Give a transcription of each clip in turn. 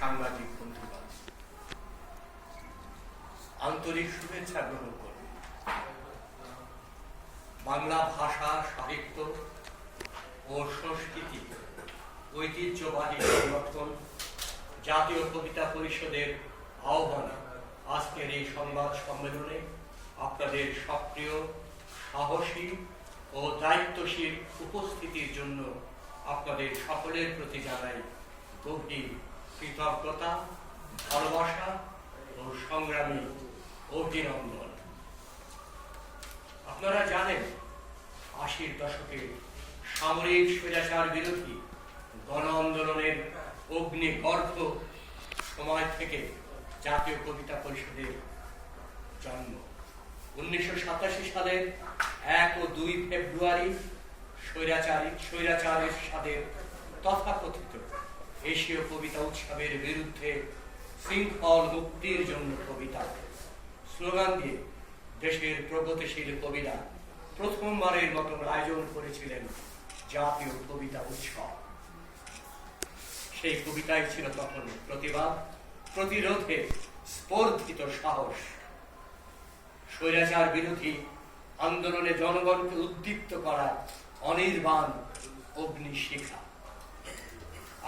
সাংবাদিক বন্ধুগণ, আন্তরিক শুভেচ্ছা গ্রহণ করুন। বাংলা ভাষা, সাহিত্য ও সংস্কৃতি ঐতিহ্যবাহী সংগঠন জাতীয় কবিতা পরিষদের আহ্বানে আজকের এই সংবাদ সম্মেলনে আপনাদের সক্রিয়, সাহসী ও দায়িত্বশীল উপস্থিতির জন্য আপনাদের সকলের প্রতি জানাই গভীর কৃতজ্ঞতা, ভালোবাসা ও সংগ্রামী অভিনন্দন। আপনারা জানেন, ৮০-র দশকে সামরিক স্বৈরাচার বিরোধী গণ আন্দোলনের অগ্নিগর্ভ সময় থেকে জাতীয় কবিতা পরিষদের জন্ম। ১৯৮৭ সালের ১ ও ২ ফেব্রুয়ারি স্বৈরাচারের সাথে তথাকথিত এশীয় কবিতা উৎসবের বিরুদ্ধে শৃঙ্খল মুক্তির জন্য কবিতা স্লোগান দিয়ে দেশের প্রগতিশীল কবিরা প্রথমবারের মতন আয়োজন করেছিলেন জাতীয় কবিতা উৎসব। সেই কবিতায় ছিল তখন প্রতিবাদ, প্রতিরোধে স্পর্ধিত সাহস, স্বৈরাচার বিরোধী আন্দোলনে জনগণকে উদ্দীপ্ত করা অনির্বাণ অগ্নিশিখা।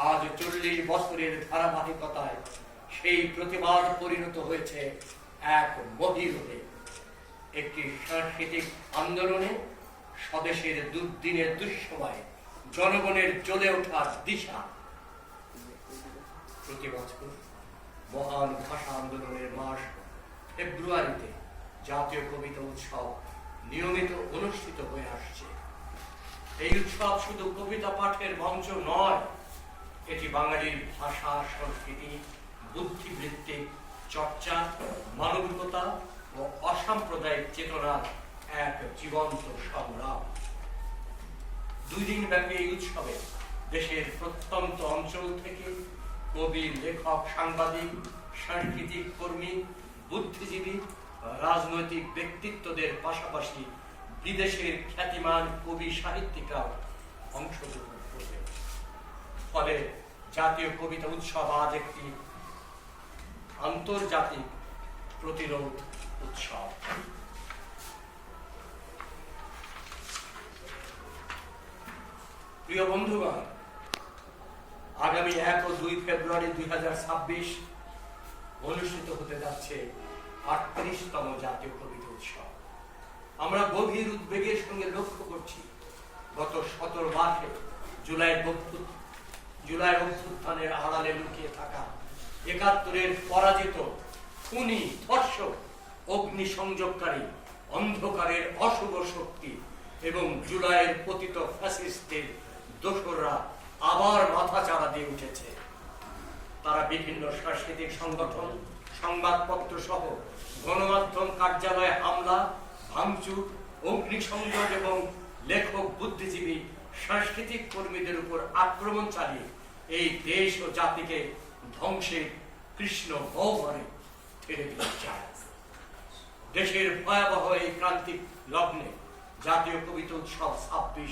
আজ ৪০ বছরের ধারাবাহিকতায় সেই প্রতিবাদ পরিণত হয়েছে এক মহীরূপে, একটি সাংস্কৃতিক আন্দোলনে, স্বদেশের দুর্দিনের দুঃসময়ে জনগণের জ্বলে ওঠার দিশা। প্রতি বছর মহান ভাষা আন্দোলনের মাস ফেব্রুয়ারিতে জাতীয় কবিতা উৎসব নিয়মিত অনুষ্ঠিত হয়ে আসছে। এই উৎসব শুধু কবিতা পাঠের মঞ্চ নয়, এটি বাঙালির ভাষা, সংস্কৃতি, বুদ্ধিবৃত্তিক চর্চা, মানবিকতা ও অসাম্প্রদায়িক চেতনার এক জীবন্ত সংগ্রাম। ২ দিন ব্যাপী এই উৎসবে দেশের প্রত্যন্ত অঞ্চল থেকে কবি, লেখক, সাংবাদিক, সাংস্কৃতিক কর্মী, বুদ্ধিজীবী, রাজনৈতিক ব্যক্তিত্বদের পাশাপাশি বিদেশের খ্যাতিমান কবি, সাহিত্যিকরাও অংশগ্রহণ করবে। ফলে জাতীয় কবিতা উৎসব আজ একটি আন্তর্জাতিক প্রতিরোধ উৎসব। প্রিয় বন্ধুগণ, আগামী ১ ও ২ ফেব্রুয়ারি ২০২৬ অনুষ্ঠিত হতে যাচ্ছে ৩৮তম জাতীয় কবিতা উৎসব। আমরা গভীর উদ্বেগের সঙ্গে লক্ষ্য করছি, গত ১৭ মাসে জুলাই অভ্যুত্থানের আড়ালে লুকিয়ে থাকা ৭১-এর পরাজিত, খুনি, ধর্ষক, অগ্নিসংযোগকারী, অন্ধকারের অশুভ শক্তি এবং জুলাইয়ের পতিত ফ্যাসিস্টদের দোসররা আবার মাথা চাড়া দিয়ে উঠেছে। তারা বিভিন্ন সাংস্কৃতিক সংগঠন, সংবাদপত্র সহ গণমাধ্যম কার্যালয়ে হামলা, ভাঙচুর, অগ্নিসংযোগ এবং লেখক, বুদ্ধিজীবী, সাংস্কৃতিক কর্মীদের উপর আক্রমণ চালিয়ে এই দেশ ও জাতিকে ধ্বংসের কৃষ্ণ গহ্বরে ঠেলে দিতে চায়। দেশের ভয়াবহ এই ক্রান্তিক লগ্নে জাতীয় কবিতা উৎসব ২৬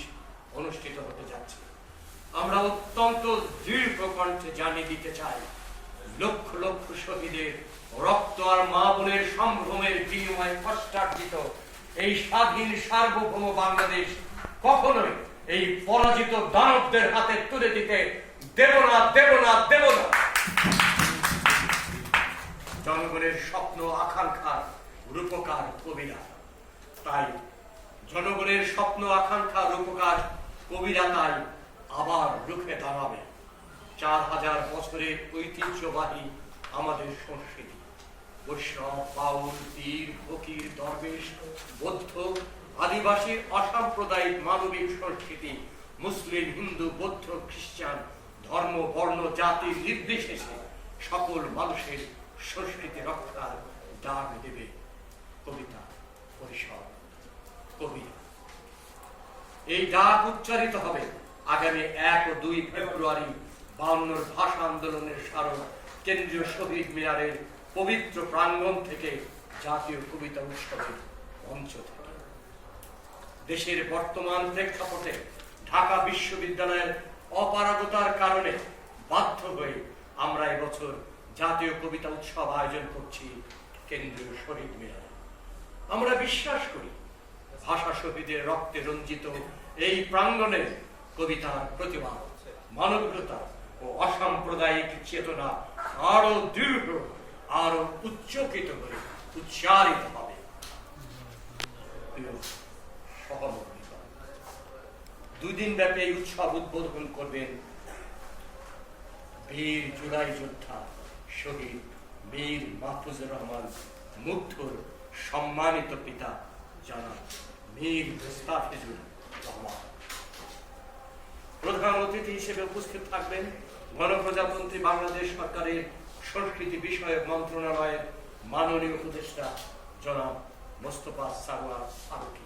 অনুষ্ঠিত হতে যাচ্ছে। আমরা অত্যন্ত দৃঢ় কণ্ঠে জানিয়ে দিতে চাই, লক্ষ লক্ষ শহীদের রক্ত আর মা বোনের সম্ভ্রমের বিনিময়ে কষ্টার্জিত এই স্বাধীন সার্বভৌম বাংলাদেশ কখনোই এই পরাজিত দানবদের হাতে তুলে দিতে দেব না, দেব না, দেব না। জনগণের স্বপ্ন আকাঙ্ক্ষার রূপকার কবিরা, তাই জনগণের স্বপ্ন আকাঙ্ক্ষা রূপকার কবিরা তাই আবার রুখে দাঁড়াবে। ৪০০০ বছরের ঐতিহ্যবাহী আমাদের সংস্কৃতি, বৈষ্ণব, বাউল, পীর, ফকির, দরবেশ, বৌদ্ধ, আদিবাসী, অসাম্প্রদায়িক মানবিক সংস্কৃতি, মুসলিম, হিন্দু, বৌদ্ধ, খ্রিস্টান, ধর্ম, বর্ণ, জাতি নির্বিশেষে সকল মানুষের সংস্কৃতি রক্ষার ডাক দেবে কবিতা পরিষদ, কবিরা। এই ডাক উচ্চারিত হবে আগামী ১ ও ২ ফেব্রুয়ারি ৫২ ভাষা আন্দোলনের স্মারক কেন্দ্রীয় শহীদ মিনারের পবিত্র প্রাঙ্গণ থেকে, জাতীয় কবিতা উৎসবের মঞ্চ থেকে। দেশের বর্তমান প্রেক্ষাপটে ঢাকা বিশ্ববিদ্যালয়ের অপারগতার কারণে বাধ্য হয়ে আমরা এবছর জাতীয় কবিতা উৎসব আয়োজন করছি কেন্দ্রীয় শহীদ মিনারে। আমরা বিশ্বাস করি ভাষা শহীদের রক্তে রঞ্জিত এই প্রাঙ্গণে কবিতার প্রতিভা, মানবিকতা ও অসাম্প্রদায়িক চেতনা আরো দৃঢ়, আরো উচ্চকিত হয়ে উচ্চারিত হবে। দুদিন ব্যাপী এই উৎসব উদ্বোধন করবেন বীর জুলাই যোদ্ধা শহীদ মীর মাহফুজুর রহমান মুগ্ধর সম্মানিত পিতা জনাব মীর মুস্তাফিজুর রহমান। প্রধান অতিথি হিসেবে উপস্থিত থাকবেন গণপ্রজাতন্ত্রী বাংলাদেশ সরকারের সংস্কৃতি বিষয়ক মন্ত্রণালয়ের মাননীয় উপদেষ্টা জনাব মোস্তফা সারোয়ার ফারুকী।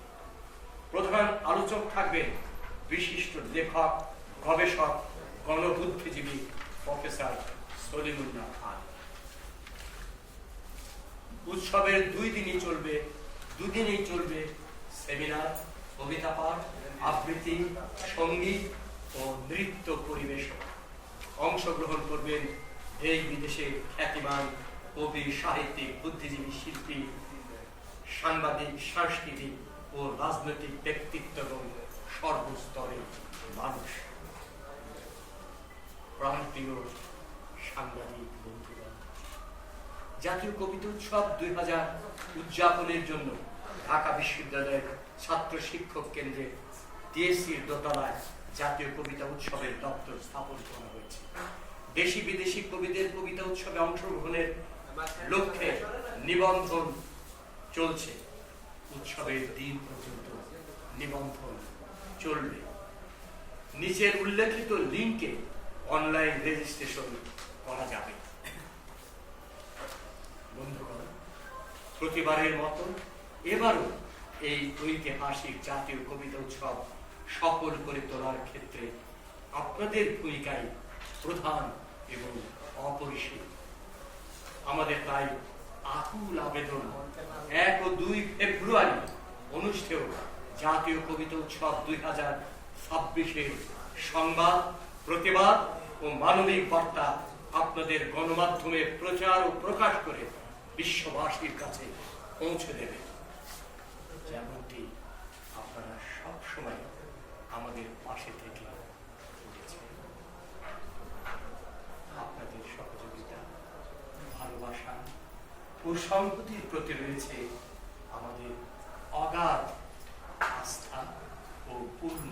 প্রধান আলোচক থাকবেন বিশিষ্ট লেখক, গবেষক, গণবুদ্ধিজীবী প্রফেসর সলিমুল্লাহ খান। উৎসবের দুদিনই চলবে সেমিনার, কবিতা পাঠ, আবৃত্তি, সঙ্গীত ও নৃত্য পরিবেশন। অংশগ্রহণ করবেন দেশ বিদেশের খ্যাতিমান কবি, সাহিত্যিক, বুদ্ধিজীবী, শিল্পী, সাংবাদিক, সাংস্কৃতিক ও রাজনৈতিক ব্যক্তিত্ব এবং সর্বস্তরের মানুষ। প্রান্তীয় সাংবাদিক বন্ধুগণ, জাতীয় কবিতা উৎসব 2000 উদযাপনের জন্য ঢাকা বিশ্ববিদ্যালয়ের ছাত্র শিক্ষক কেন্দ্রে টিএসসির দোতলায় জাতীয় কবিতা উৎসবের দপ্তর স্থাপন করা হয়েছে। দেশি বিদেশি কবিদের কবিতা উৎসবে অংশগ্রহণের লক্ষ্যে নিবন্ধন চলছে। উৎসবের দিন পর্যন্ত নিবন্ধন চলবে। নিচের উল্লেখিত লিঙ্কে অনলাইন রেজিস্ট্রেশন করা যাবে। বন্ধুগণ, প্রতিবারের মতো এবারও এই ঐতিহাসিক জাতীয় কবিতা উৎসব সফল করে তোলার ক্ষেত্রে আপনাদের ভূমিকাই প্রধান এবং অপরিসীম। আমাদের তাই আকুল আবেদন 1 ও 2 ফেব্রুয়ারি অনুষ্ঠেয় জাতীয় কবিতা উৎসব 2026-এর সংবাদ, প্রতিবাদ ও মানবিক বার্তা আপনাদের গণমাধ্যমে প্রচার ও প্রকাশ করে বিশ্ববাসীর কাছে পৌঁছে দেবে, যেমনটি আপনারা সবসময় আমাদের পাশে থেকে চলেছেন। আপনাদের সহযোগিতা, ভালোবাসা ও সংহতির প্রতি রয়েছে আমাদের অগাধ আস্থা ও পূর্ণ